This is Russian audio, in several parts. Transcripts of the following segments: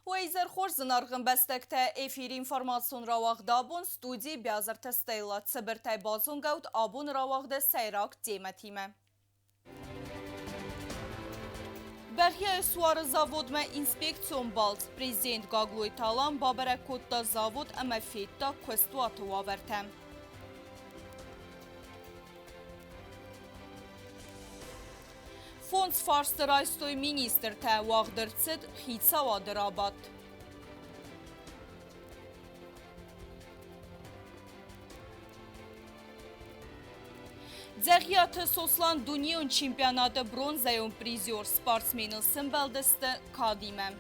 Уэйзер хорзын арғын бәстікті эфир информацион равағда бун студии бязарты стейла цыбыртай базун гауд абун равағды сайрак деметиме. Бәхия суары заводма инспекцион балт. Президент Гаглуй Талан бабара котта завод әмә фетта көстуату авертем. Фонд фарстырайстой министр та вағдырцid хитсавадыр абад. Ձեղյաթը սոսլան դունիոն չիմպիանատը բրոնզայոն պրիզյոր սպարսմենը սմբալդստը կադիմ է։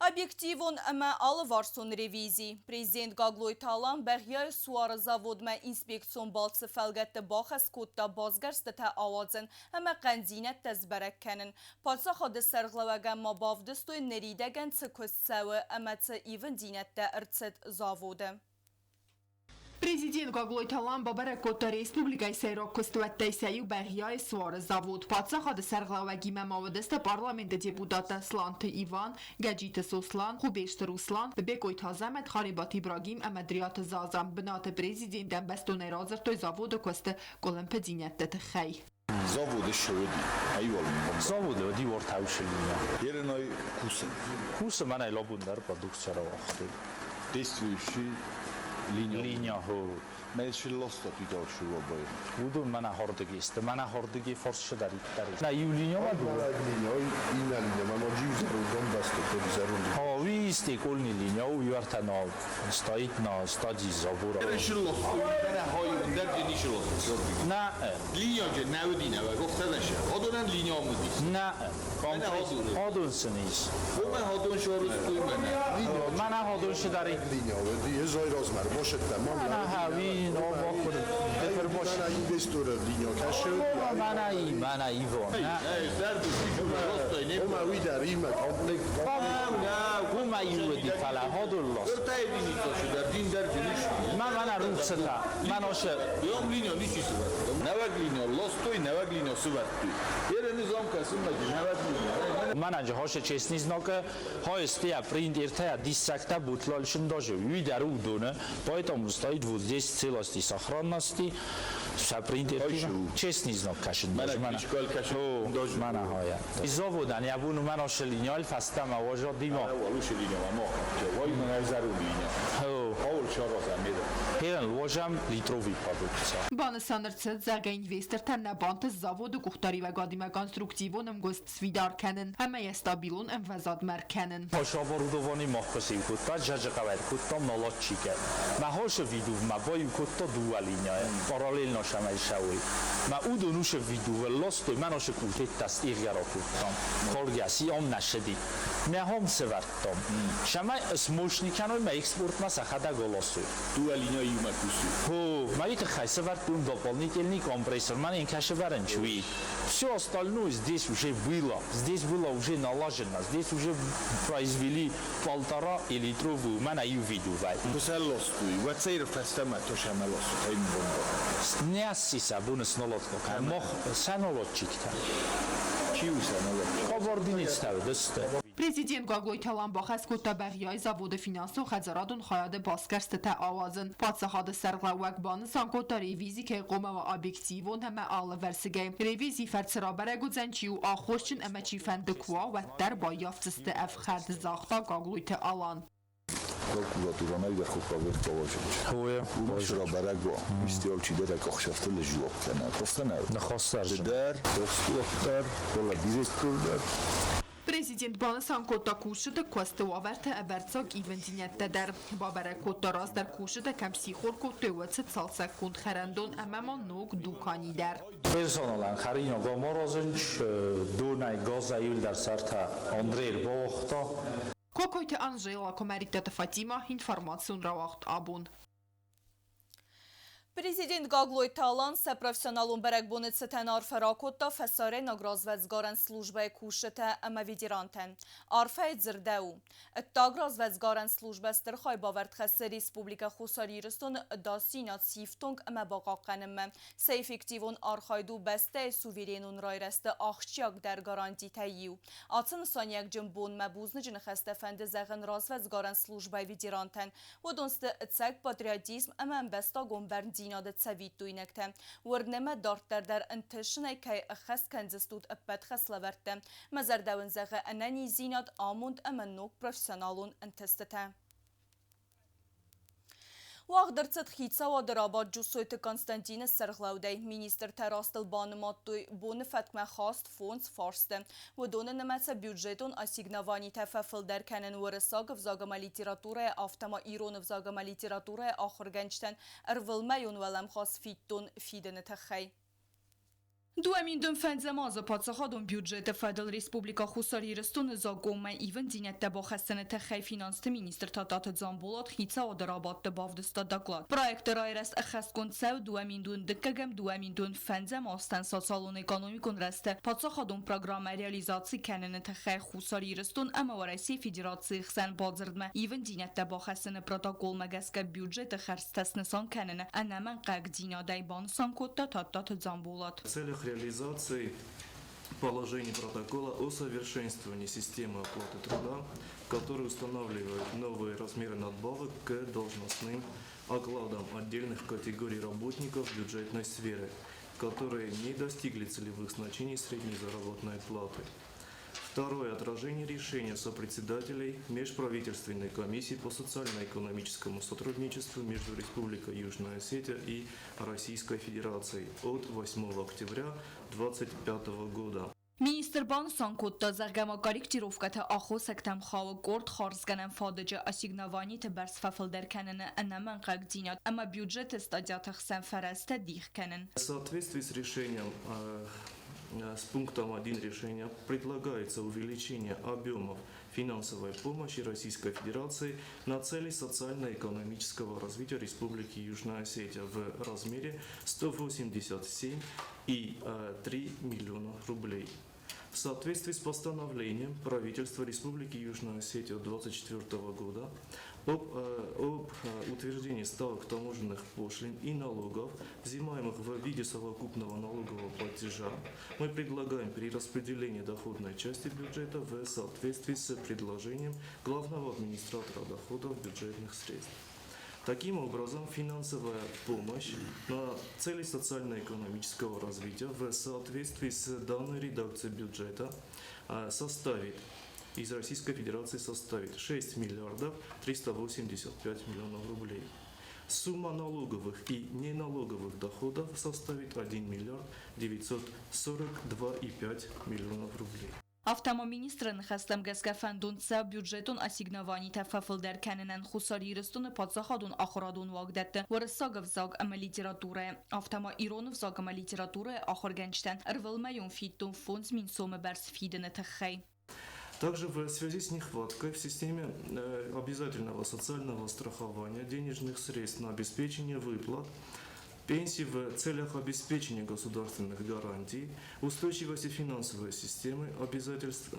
Объективон əmə alı varson revizi. Prezident Гаглуй Талан bəğyay suarı zavodmə inspeksiyon balsı fəlgətdə baxəs kodda bazgərstə tə avazın əmə qənzinət təzbərəkkənin. Patsa xadı sərğləvəgən mabavdıstoy neridəgən sı kössəvə əmə sı ivin dinətdə ırçıd zavodu. Президент Гаглуй Талан бабара кота республикай сайрок костуаттайсаю бәғияй суары завод. Патса хады сәрғлаваги мәмавадыста парламенті депутаты Сланты Иван, Гаджиты Сослан, Хубешты Руслан, Бекой Тазамет, Харибат Ибрагим, Амадрията Зазам, бинаты президентен бәстонай разыр той заводы косты голын пәдинетті тіхай. Заводы шеведи, айвалым. Заводы дивор тавшилия. Ереной кусы. Кусы мана лабундар продукция равахты. Действующий Линия хо. Меньше лоста туда шевобой. Удун мана хордыгист, мана хордыги форсшы дарит. На юлиния маду. Линия, ина линия, мама дживзер удон басто, подзарунди. Висти кольни линия, уйвартана стоит на стадии завода. Меньше лоста, мене хай, дердини лоста. На. Линия же наводина, гостелеше. Одонан линия муди. На. Одун сынис. Мен одон шорус туймене. Мана одун шидари. Линия, ди зой розмер, бошетта, мама. Мана хави نابخور بفر باش. من اینوستور لینیا کشید. من ایوان. درد سیجور راست ما وی در این کامپلکس. نه ما ایودی فلا هادولاس. ارتای دینی توش در دین در دینش. من روستا. من آشه. یوم لینیا نیچی سوبر. نوک لینیا لاستوی نوک لینیا سوبر. یه نظام کسی مگه نوک لینیا. من انجا هاش چیز نیست نکه های استی پرینت ارتای دیسکتا بوتلالشون داشته. وی در اون دونه باید آموزتاید вот здесь целости и сохранности принтер честный знак кашин манахая заводан ябун манаш линиал фастама вожа дима Հերն ոժամ լիտրովի պարուկցա։ Բանը սանրցը զարգա ինվեստորտան նաբանտը զավոդը կուղտարի վագադիմա կոնստրուկտիվոն ըմգոստ սվիդար կենն, համայ ստաբիլուն ըմվազատ մար կենն։ Հոշավարուդովանի մախպսի կուտա ժաժղավեր կուտամ նալատ չիկը։ Մա հոշը վիդուվ մա բոյ կուտա դուա լինիա է, պարալել նաշամայ շավույ։ Մա ուդոնուշը վիդուվը լոստոյ մանոշը կուտետ տաս իղյարո կուտամ։ Խորգյասի ոմ նաշդի։ Մա հոմ սվարտամ։ Շամայ սմոշնիքանոյ մա էքսպորտ մասա խադա գոլոսոյ։ Դուա լինիա Марите Хайсевар тун дополнительный компрессор, маленький кашеварен чуи. Все остальное здесь уже было уже налажено, здесь уже произвели 1,5 литровую, мана и увидувай. Буселлостуй, вацейр фестема тошамелостуй, бомба. Не ассиса бунес налотко, мох санолотчикта. Президент Гаглуй Талан бахас кота бәғияй заводы финансу хазарадун хаяды баскарсты та авазын. Патсахады сәрғлауак баны санкота ревизи ке қома ва объективон həmə alı vərsigə. Revizi fərtsira bərəgü zənçiyu axoşçun əmə çifəndi kua və dər bayafçıstı əf xərdi zaxta Гаглуй Талан. Prokuratura najwyższych położeń. Umożra barago. Istniał ci derek ochszaftel żłobkana. Powstanę. Na hostarze. Der, dostoktor, pola dyrektor. Президент баны санкота кушыды косты аварты әбәрцак ивентинеттедер. Бабара кота раз дар кушыды кәмси хор коты өтсі цалсак кунд хәрәндон әмәман ног дуканидер. Personalan Харino Гоморозенч, Дунай Гозаюл дар сарта Андрей Бохта. Кокойте Анжела, комаритета Фатима, информацион равахт абун. Президент Гаглой Талан се профессионалун берегбуницы тенарфе ракота фесаре награзвецгарен службе кушете ама видирантен. Арфе дзирдеу. Тагразвецгарен службе стرخای باورد خسته ریسپوبلیک خوساریرستون داسینات سیفتونگ ама باقاقنم. سه افکتیون آرخایدو بسته سوویرینون رایرست آخچیاک در گارانتی تاییو. آتن سانیک جنبون مبوزن جن خسته فند زغن رازوزگارن службе видирантен. و دونست اتساق پاتریاتیسم ама بستا گمبرن دیناد تسویت دوینکتم. ورنمه دارتر در انتشنه که اخست کنزستود اپت خسله ورتم. مزر دون زغه انانی زیناد آموند اما نوک پروفیسیونالون انتستتم. واقدر تدخیصا و درابات جسویت کنستانتین سرغلاودی مینیستر تراستل بانماتوی بون فتکم خواست فونس فارسته و دون نمت بیوجیتون اسیگنوانی تفافل در کنن ورساگ وزاگم لیتراتوره آفتما ایرون وزاگم لیتراتوره آخر گنجتن ارولمیون ولم خواست فیتون فیدن تخی. دوامین دون فنزماز پادسخادون بیوجت فدرال ریسپوبلیکا خوساریرستون زاگوم ایون دینت دبا خستن تخی فینانست مینیستر تاتات زامبولات خیتسا و درابات دباودستا داگلاد. پرویکت رایرست اخست کن سو دوامین دون دکگم دوامین دون فنزماستن سالون اکانومیکون رسته پادسخادون پروگرام ریالیزاسی کنن تخی خوساریرستون اما ورسی فدراسیون خسن بازردمه ایون دینت دبا خستن پروتکل مگسک بیوجت خرستسنسان کنن انمن قگ دینا دایبان سانکوتا تاتات زامبولات. Реализации положений протокола о совершенствовании системы оплаты труда, который устанавливает новые размеры надбавок к должностным окладам отдельных категорий работников бюджетной сферы, которые не достигли целевых значений средней заработной платы. Второе. Отражение решения сопредседателей Межправительственной комиссии по социально-экономическому сотрудничеству между Республикой Южная Осетия и Российской Федерацией от 8 октября 2025 года. Министр бан санкутта загама корректировката ахо сектам хау горд харзганам фадыжа ассигновани теберс фафылдер кенен анаман қагдинат, ама бюджет стадиат хсан фараста дих кенен. В соответствии с решением с пунктом 1 решения предлагается увеличение объемов финансовой помощи Российской Федерации на цели социально-экономического развития Республики Южная Осетия в размере 187,3 миллиона рублей. В соответствии с постановлением правительства Республики Южная Осетия 2024 года об утверждении ставок таможенных пошлин и налогов, взимаемых в виде совокупного налогового платежа, мы предлагаем перераспределение доходной части бюджета в соответствии с предложением главного администратора доходов бюджетных средств. Таким образом, финансовая помощь на цели социально-экономического развития в соответствии с данной редакцией бюджета из Российской Федерации составит 6 миллиардов 385 миллионов рублей. Сумма налоговых и неналоговых доходов составит 1 миллиард 942,5 миллионов рублей. Автомобилистрын хастам гескафандун са бюджетун ассигновани тафафл дер кененен хусариристун подсахадун ахрадун вагдетти ورساغ взаг ама литература автома ирон взаг ама литература ахоргенчтен рвылмаюн фиттун фонд мин сумы берс фидене тахай. Также в связи с нехваткой в системе обязательного социального страхования денежных средств на обеспечение выплат пенсий в целях обеспечения государственных гарантий, устойчивости финансовой системы, обязательств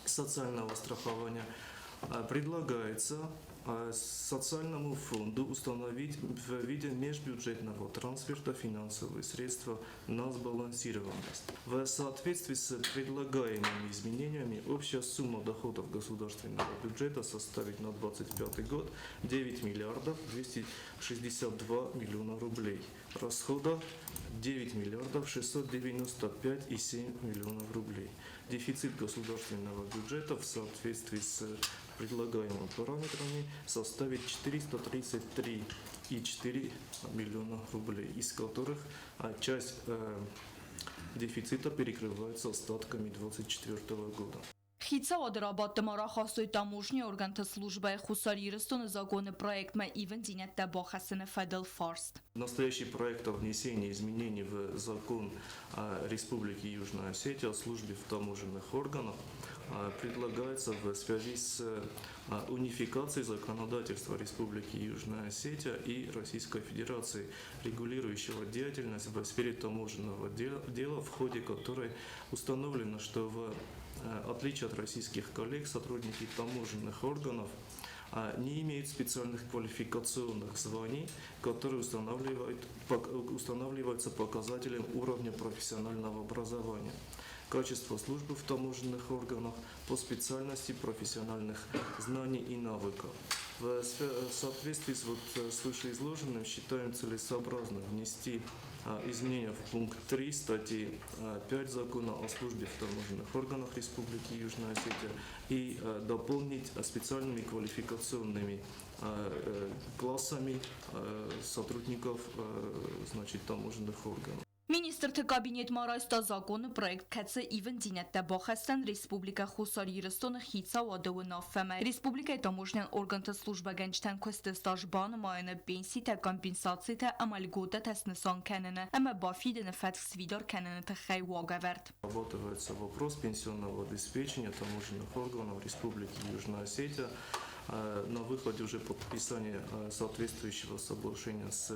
социального страхования, предлагается социальному фонду установить в виде межбюджетного трансферта финансовые средства на сбалансированность. В соответствии с предлагаемыми изменениями общая сумма доходов государственного бюджета составит на 2025 год 9 миллиардов 262 миллиона рублей. Расходов 9 миллиардов 695,7 миллионов рублей. Дефицит государственного бюджета в соответствии с предлагаемыми параметрами составит 433,4 миллиона рублей, из которых часть дефицита перекрывается остатками 2024 года. Хица одерабад тамара хастуй таможни органта службы хусариристон загоны проект ма ивен динет таба хасана федел фарст. Настоящий проект о внесении изменений в закон Республики Южная Осетия о службе в таможенных органах предлагается в связи с унификацией законодательства Республики Южная Осетия и Российской Федерации, регулирующего деятельность в сфере таможенного дела, в ходе которой установлено, что в отличие от российских коллег, сотрудники таможенных органов не имеют специальных квалификационных званий, которые устанавливаются показателем уровня профессионального образования, качества службы в таможенных органах по специальности профессиональных знаний и навыков. В соответствии с вышеизложенным считаем целесообразно внести изменения в пункт 3 статьи 5 Закона о службе в таможенных органах Республики Южная Осетия и дополнить специальными квалификационными классами сотрудников таможенных органов. Министр кабинет Марайста закон проект катса ивен динетте бахастан Республика Хусарирстон хица вадо нафема Республика таможенный орган служба генчтен костестаж бан майна пенсии та компенсации та амальгота теснысан кенене ама бафиден фатх свидар кенене та хай вагаверт. Работается вопрос пенсионного обеспечения таможенных органов Республики Южная Осетия. На выходе уже подписания соответствующего соглашения с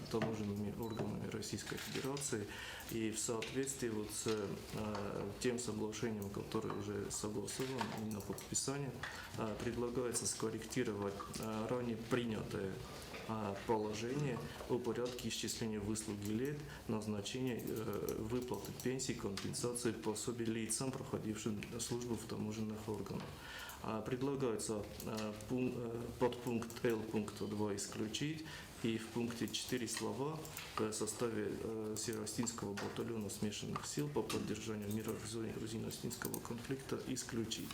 таможенными органами Российской Федерации и в соответствии с тем соглашением, которое уже согласовано и на подписание, предлагается скорректировать ранее принятое положение о порядке исчисления выслуги лет, назначения выплаты пенсий, компенсации пособий лицам, проходившим службу в таможенных органах. Предлагается подпункт Л пункта 2 исключить и в пункте 4 слова в составе Северо-Остинского батальона смешанных сил по поддержанию мира в зоне грузино-остинского конфликта исключить.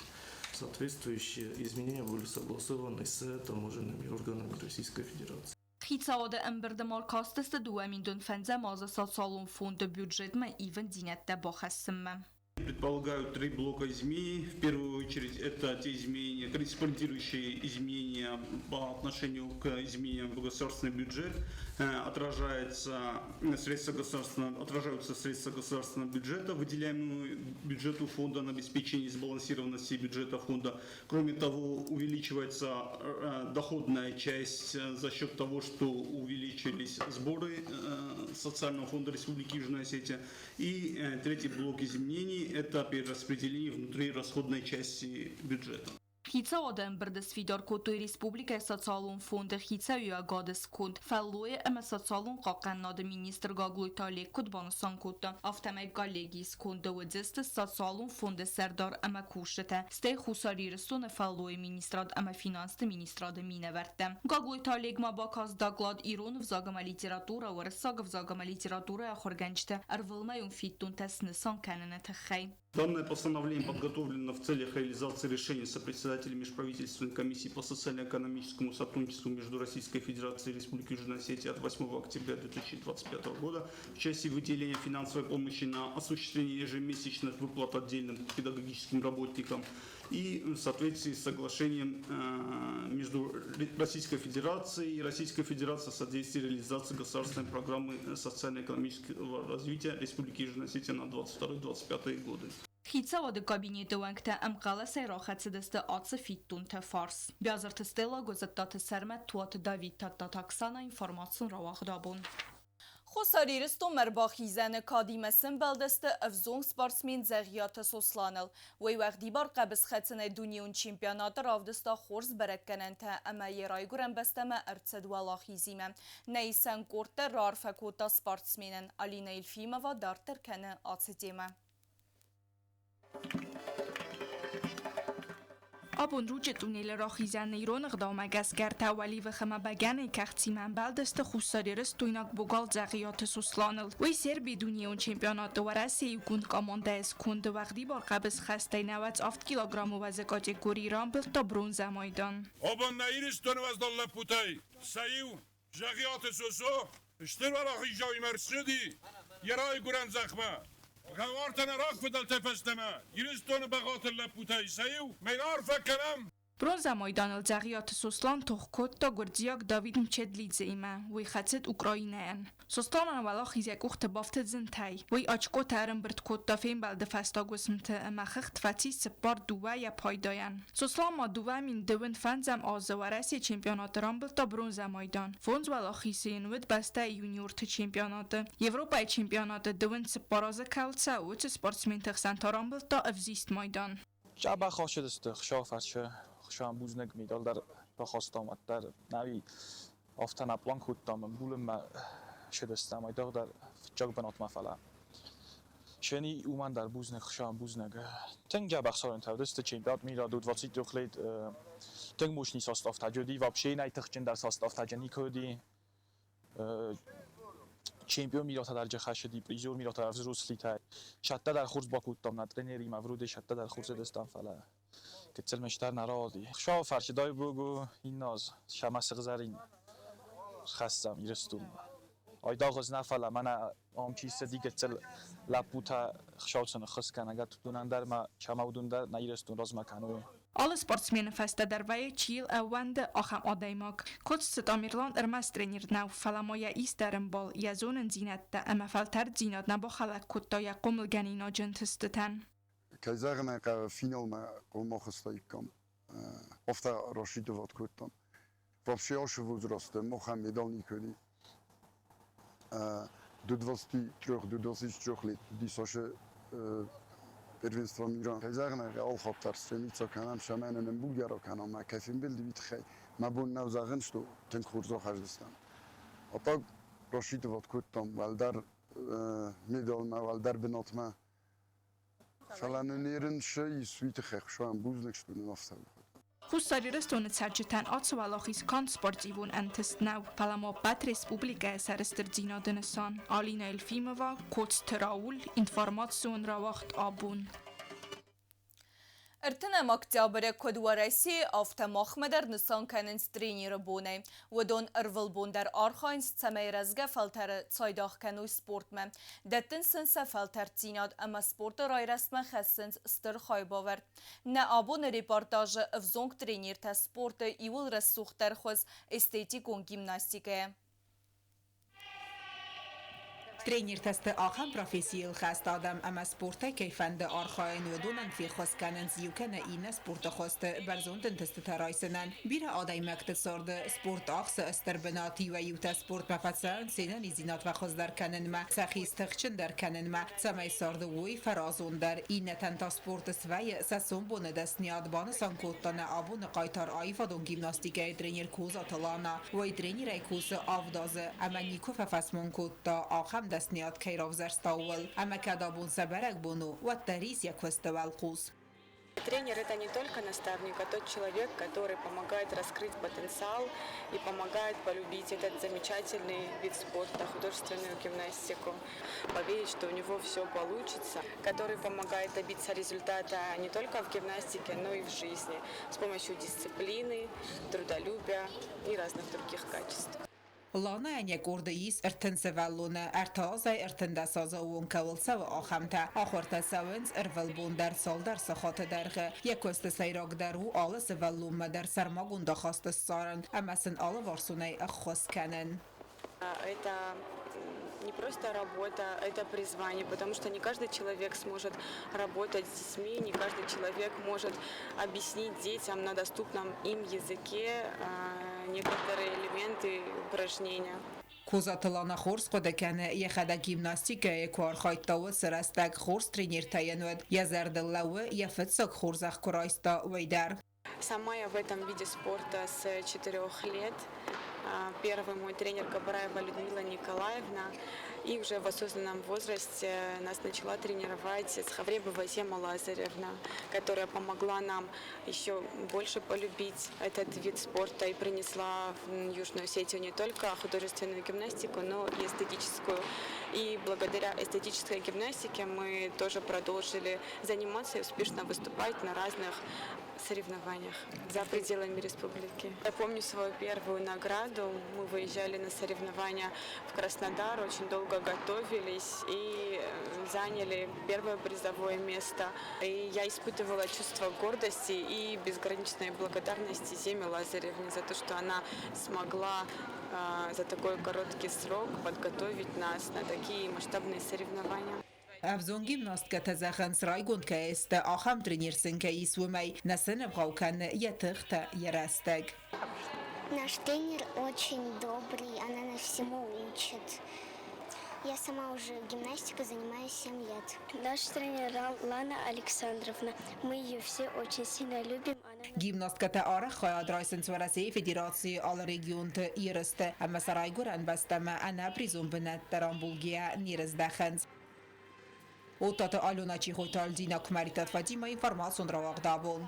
Соответствующие изменения были согласованы с таможенными органами Российской Федерации. Хицаода эмбердемар кастеста дуаминдон фензе маза социалун фонда бюджетма ивен динетте бахассымма. Предполагают 3 блока изменений. В первую очередь это те изменения, корреспондирующие изменения по отношению к изменениям в государственный бюджет. Отражаются средства государственного бюджета, выделяемые бюджету фонда на обеспечение сбалансированности бюджета фонда. Кроме того, увеличивается доходная часть за счет того, что увеличились сборы социального фонда Республики Южная Осетия. И третий блок изменений – это перераспределение внутри расходной части бюджета. Хицаода эмбердес фидор котой Республика социалун фонда хицауя гадес код фаллое эма социалун қақаннады министр гаглой талек код банусан кота автомек галегис конда удесте социалун фонда сердар эма кушета сте хусарирстон фаллое министрад эма финансты министрада миневерте гаглой талек мабаказ даглад ирон взагама литература варсага взагама литература ахорганчта арвылмаюн фиттун теснысан канене тахай. Данное постановление подготовлено в целях реализации решения сопредседателя Межправительственной комиссии по социально-экономическому сотрудничеству между Российской Федерацией и Республикой Южная Осетия от 8 октября 2025 года в части выделения финансовой помощи на осуществление ежемесячных выплат отдельным педагогическим работникам и в соответствии с соглашением между Российской Федерацией и Российской Федерацией о содействии реализации государственной программы социально-экономического развития Республики Южная Осетия на 22-25 годы. Хицаода кабинета ванкта амқала сайрахат десте атса фиттун те фарс. Бязарт стела гозаттат сермет туат Давид татаксана информацион равахдабун. Хусарирстон مرباخیزن کادیمسن بلدست افزون سپارتسمین زغیات سوسلانل وی وقتی بار قبض خطن دنیون چمپیونات راودستا خورز برکنن تا اما یرای گرن بستم ارتد ولاخیزیمه نیسن کورت رار فکوتا سپارتسمینن علینا الفیمه و دارتر کنه آتدیمه آبون رو جتونیل راخیزن ایران اقدام اگسگر تولی و خمه بگن کختی منبل دست خوستاری رستویناک بگال زغیات سوسلانل وی سر بدونی اون چمپیونات دواره سی کند کامانده از کند وقتی بار قبض خسته 97 کیلوگرم و وزکات گوری ایران بلد تا برونز مایدان آبان نیرستون وزدال لپوتای سیو زغیات سوسو اشتر و راخیجای مرسدی یرای گرن زخمه غوارتنا راك فضل تفستما يرستون بغاط اللبوتاي سيو ما يعرف كلام برونزا مایدان الزغیات سوسلان تخکوت تا گردزیاک داوید مچدلیدزه ایمه وی خطت اوکراینین. سوسلان ولا خیزیک اخت بافت زنتای وی آچکو ترم برد کود تا فیم بلد فستا گسمت مخخت فتی سپار دوه یا پایداین. سوسلان ما دوه من دوند فنزم آزوارسی چمپیونات رامبل تا برونزا مایدان. فونز ولا خیسین ود بسته یونیور ت چمپیونات یوروپای چمپیونات دوند سپاراز کالتسا و سپورتسمن تخسن تا رامبل تا افزیست مایدان. جعبه خواهد است خشافت خوشم بوزنگ میدال در بخواست آمد در نوی آفتن اپلان خود تامم بولم ما شدستم ایدار در جاگ بنات مفعله شنی اومن در بوزنگ خوشم بوزنگ تنگ جعبه خسار انتودست چمپیونات میراد و 22 خلید تنگ موشنی ساستاف تجدی و بشه نیتخچن در ساستاف تجنی کردی چمپیون میراد در جخشدی پریزور میراد در روز لیتای شده در خورز با خود تام نترنری مورود شده در خورز دستم فله که تل مشتر نرادی خشاو فرشدای بگو این ناز شمس غزرین خستم ایرستون آیدا غز نفله من آم چیز دیگه تل لپوتا خشاوسن خس کن اگر تودونن در ما چمودون در نیرستون راز مکنوی Alle sportsmenen festa der vei chill wende acham adaimak. Kotst Amirland mestrenir nau falamoya isteren bol ya zonen zinette ama falter zinat na bokhala kotta ya qoml ganina jentestetan. Kayzarna ka final ma qomog'istaykom. Ofta Rashid wat kottam. Вообще аж возраста мохам медални ködi. Do 23 let disashe Первенством Иран. Кайзарна ал хаттар стремится к нам шаманен Булгара к нам, кайфим билди битхай. Мабун навзагын что тен хурзо хаждыстан. А так Рашид вот коттам валдар медал ма валдар бинатма. Фаланерин шей свит хэх шуан бузник что нафсал. Хустари рестон царчтан ацвалахис кан спортивун антест нау паламо бат республика сарстердина денесан Алина Elfimova коц траул информацион равахт абун ارتنم اکتبر کدوارسی آفت مخمدر نسان کنن سترینیر بونه و دون ارول بون در آرخاین سمی رزگه فلتر تایداخ کنوی سپورت من دتن سنس فلتر تیناد اما سپورت رای رسم خسنس ستر خای باور نه آبون ریپارتاج افزونگ ترینیر تا سپورت ایول رسوخ در خوز استیتیک و گیمناستیکه Тренер тесты ахам профессиил хаст адам ама спорта кайфанды архаин удунан фи хосканан зиюкана ина спорта хосты барзондын тесты тарайсынан бира адай мактсорды спорт ахсы астербенати ва юта спорт мафатсан сенан изинат ва хоздар канан ма сахистыгчын дар канан ма самай сорды уй фаразондар ина танта спорт свай сасон боны дасният баны санкоттана абуны кайтар айфадон гимнастика тренер куза талана вай тренер айкусы авдазы ама никофа фасмон котта ахам دستنیات کیراوزر стаул, اما кадабун заберек буну, вот тарис як фестивал куз. Тренер – это не только наставник, а тот человек, который помогает раскрыть потенциал и помогает полюбить этот замечательный вид спорта, художественную гимнастику, поверить, что у него все получится, который помогает добиться результата не только в гимнастике, но и в жизни с помощью дисциплины, трудолюбия и разных других качеств. لانا انیا گرده ایس ارتن سوالونه ارتازای ارتن دسازه اون کولسه و آخمته آخورت سوانز ارول بون در سال در سخات درخه یک وست سیراک در او آل سوالومه در سرماگون دخواست سارن اما سن آل وارسونه اخوز کنن Это не просто работа, это призвание, потому что не каждый человек сможет работать с детьми, не каждый человек может объяснить детям на доступном им языке некоторые элементы упражнения. کوزاتلان خورس خود کنه یه خدا گیمناستیک کار خواهد تاود سرستگ خورس тренер таянует я зардаллауы я фетсок хурзах курайста вейдар. Сама я в этом виде спорта с 4 лет. Первый мой тренер Габараева Людмила Николаевна. И уже в осознанном возрасте нас начала тренировать Схавребова Зема Лазаревна, которая помогла нам еще больше полюбить этот вид спорта и принесла в Южную Осетию не только художественную гимнастику, но и эстетическую. И благодаря эстетической гимнастике мы тоже продолжили заниматься и успешно выступать на разных соревнованиях за пределами республики. Я помню свою первую награду. Мы выезжали на соревнования в Краснодар, очень долго готовились и заняли первое призовое место. И я испытывала чувство гордости и безграничной благодарности Земе Лазаревне за то, что она смогла за такой короткий срок подготовить нас на такие масштабные соревнования. Avzon gimnastka zaxansray gundkaeste axam тренерсенка исвумай насына бгаукан ятыхта ярастаг. Наш тренер очень добрый, она нас всему учит. Я сама уже гимнастикой занимаюсь 7 лет. Наш тренер Лана Александровна, мы ее все очень сильно любим. Gimnastkata ara khayad raysen swarasi federatsiya al regionte iriste amma saray guran bastama ana prizum benat taran Bulgia nirezdakhans. Otata Alona Chihotal Dina Kumaritat Fatima информацион равагдабул.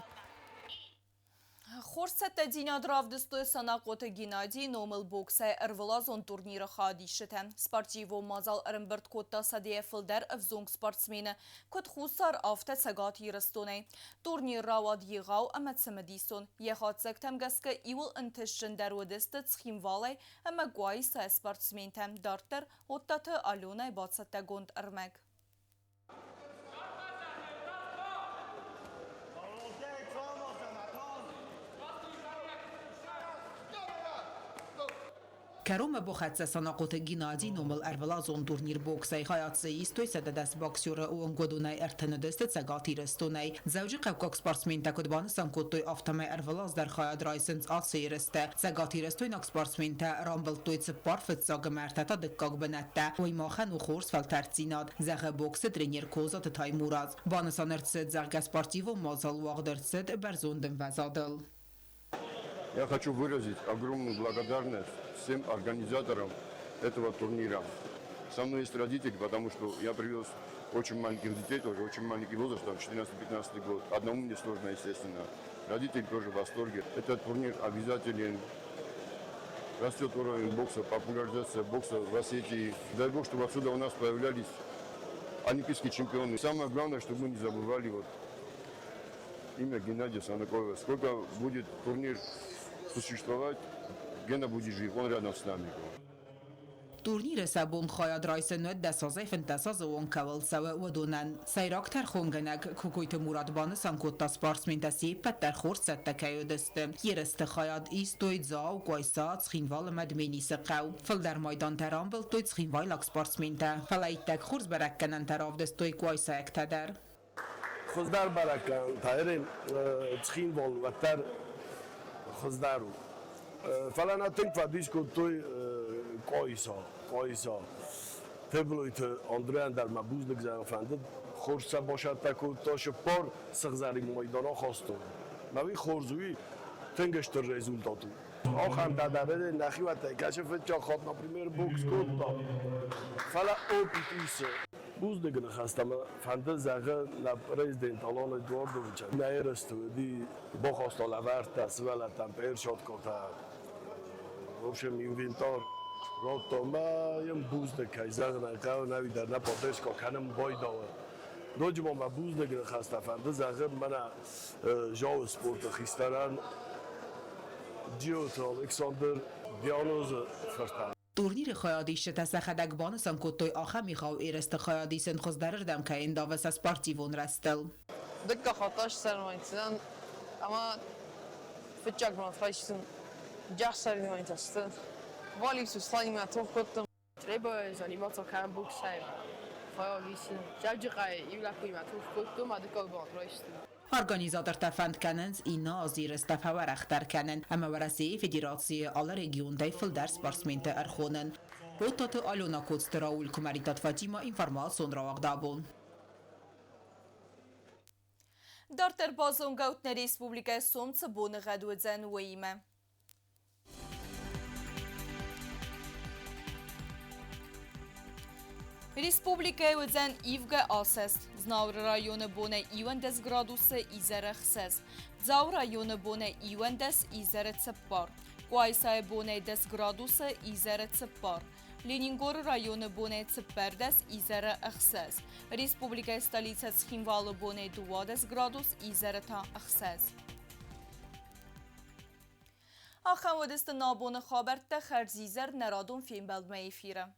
Хорсетта Дина дравдыстой санақоты Геннадий номыл боксай ырвылазон турниры хадишетен. Спортиву мазал ырымбырт котта садия филдер авзонг спортсмені кот хусар афта цагат ерістонай. Турнир равад егау амат самадисон. Ехатсак тамгаска иул интишжин дарудысты цхимвалай ама гуайса спортсмен там дартер оттаты Алона бацатта гонд ырмак. Карома бохатса санақот Геннадий номыл арвалазон турнир боксай хаятсы истой сададас боксюра уонгодунай артанадысты цагатирыстунай. Завжи қавкак спортсмен такудбаны санкоттой автомай арвалаз дар хаяд райсенс асыйрысты. Цагатирыстойнак спортсмен та рамбылтой цыпар фытсагы мәртата дыккак бінәтті. Оймахан ухорс фалтарцинад. Зағы боксы тренер Козат Таймураз. Баны санырцыд зағы спортиву мазал вағдырцыд барзондын вазадыл. Я хочу выразить огромную благодарность всем организаторам этого турнира. Со мной есть родители, потому что я привез очень маленьких детей, тоже очень маленький возраст, там 14-15 год. Одному мне сложно, естественно. Родители тоже в восторге. Этот турнир обязателен. Растет уровень бокса, популяризация бокса в Осетии. Дай бог, чтобы отсюда у нас появлялись олимпийские чемпионы. Самое главное, чтобы мы не забывали имя Геннадия Санакова. Сколько будет турнир существовать, Гена будет жив, он рядом с нами. Турнир сабун хаяд райсенуд дасазай фантасаз уон кавалсава ودونن سیراک تر خونگنگ کوکویت مرادبان سانکوتا سپارسمین دستی پتر خورد ستا کیودست یرست خایاد ایستوید زاو گویسات خینوال مدمینی سقاو فل در مایدان تران بلتوید خینوال لاک سپارسمین تا فلایتک خورز برکنن تراف دستوی گویسا اکتدر خزدار برکن تایرین خینوال و تر خزدارو فلان اتنک فدیش کتوی قایسا تبلویت آندریان در مبوز نگذارم فندد خورسه باشد تکود تاش پار سخزاری مایدانا خواستو موی خورزوی تنگشتر رزولتاتو آخر دادره نخی و تکشف چا خواد نا پریمیر بوکس کود دا فلا اوپیتیسه بوز نگنه خواستم فندد زغه لپرزیدنت آلان ادواردوویچ نیرستو دی با خواستا لورتا سوالتم پیرشاد کتا روشم اینوینتار راتو ما یم بوز نکای زغه نکاو نوی در نپاتش که کنم بایداوه دوجی ما بوز نگنه خواستم فندد زغه من جاو سپورت خیستران جیوت الکساندر دیانوز فرستن Турнир хаядище тасахадак банасан коттой аха михав эресте хаядисен хоздарырдам ка эндаваса спортивон растыл. Дыкка хаташ сармайтсан, ама фичак матфайшсын жахсармайтасты. Валису слайма тофкоттым. Треба заниматься кам боксаем. Хаядисен. Жавжигай юлакуйма тофкоттым адыкка бантрайштым. Organizator tafand kanens ina azir stafawar akhtar kanen ama warasi federatsiya ala regionday fildar sportsmente erkhonen. Otat Alona Kotstraul Kumaritat Fatima information ravagdabon. Darter bazongautne Respublika Somce bone gadwedzen weime. Республика Уэдзен Ивга Асес, Знаур районы боне 10 градусы изере хсез, Дзаур районы боне 10 изере цеппар, Куайсай боне 10 градусы изере цеппар, Ленингор районы боне цеппердес изере хсез, Республика столица Цхинвалы боне 20 градус изере та хсез. آخر ودست نابون خابرت خرزیزر نرادون فیلم بلد میفیره